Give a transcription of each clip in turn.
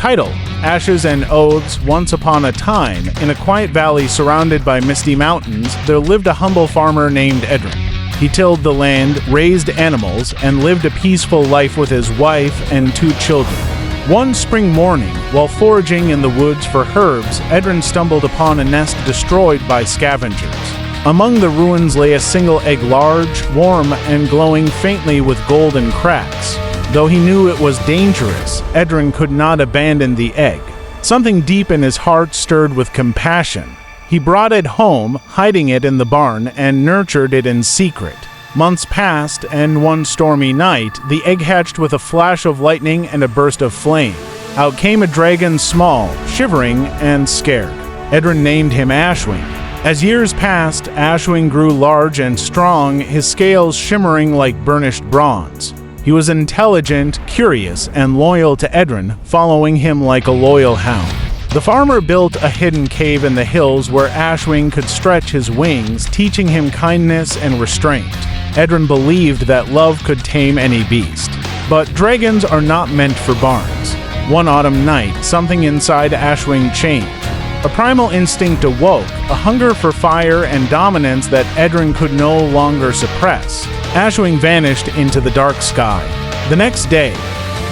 Title: Ashes and Oaths. Once upon a time, in a quiet valley surrounded by misty mountains, there lived a humble farmer named Edrin. He tilled the land, raised animals, and lived a peaceful life with his wife and 2 children. One spring morning, while foraging in the woods for herbs, Edrin stumbled upon a nest destroyed by scavengers. Among the ruins lay a single egg, large, warm, and glowing faintly with golden cracks. Though he knew it was dangerous, Edrin could not abandon the egg. Something deep in his heart stirred with compassion. He brought it home, hiding it in the barn, and nurtured it in secret. Months passed, and one stormy night, the egg hatched with a flash of lightning and a burst of flame. Out came a dragon, small, shivering, and scared. Edrin named him Ashwing. As years passed, Ashwing grew large and strong, his scales shimmering like burnished bronze. He was intelligent, curious, and loyal to Edrin, following him like a loyal hound. The farmer built a hidden cave in the hills where Ashwing could stretch his wings, teaching him kindness and restraint. Edrin believed that love could tame any beast. But dragons are not meant for barns. One autumn night, something inside Ashwing changed. A primal instinct awoke, a hunger for fire and dominance that Edrin could no longer suppress. Ashwing vanished into the dark sky. The next day,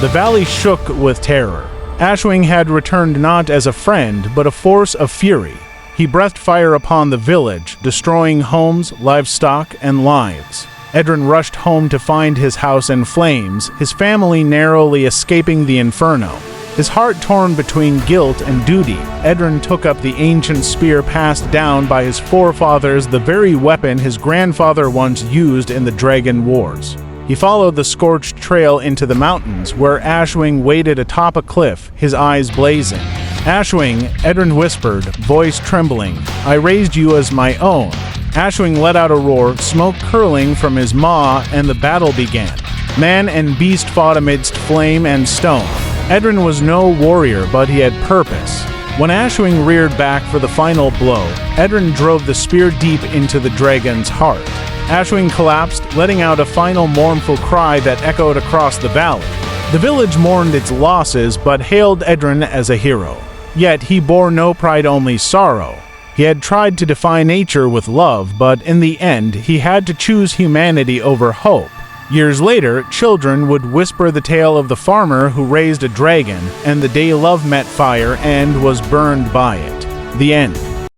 the valley shook with terror. Ashwing had returned not as a friend, but a force of fury. He breathed fire upon the village, destroying homes, livestock, and lives. Edrin rushed home to find his house in flames, his family narrowly escaping the inferno. His heart torn between guilt and duty, Edrin took up the ancient spear passed down by his forefathers, the very weapon his grandfather once used in the Dragon Wars. He followed the scorched trail into the mountains, where Ashwing waited atop a cliff, his eyes blazing. "Ashwing," Edrin whispered, voice trembling, "I raised you as my own." Ashwing let out a roar, smoke curling from his maw, and the battle began. Man and beast fought amidst flame and stone. Edrin was no warrior, but he had purpose. When Ashwing reared back for the final blow, Edrin drove the spear deep into the dragon's heart. Ashwing collapsed, letting out a final mournful cry that echoed across the valley. The village mourned its losses, but hailed Edrin as a hero. Yet he bore no pride, only sorrow. He had tried to defy nature with love, but in the end, he had to choose humanity over hope. Years later, children would whisper the tale of the farmer who raised a dragon, and the day love met fire and was burned by it. The end.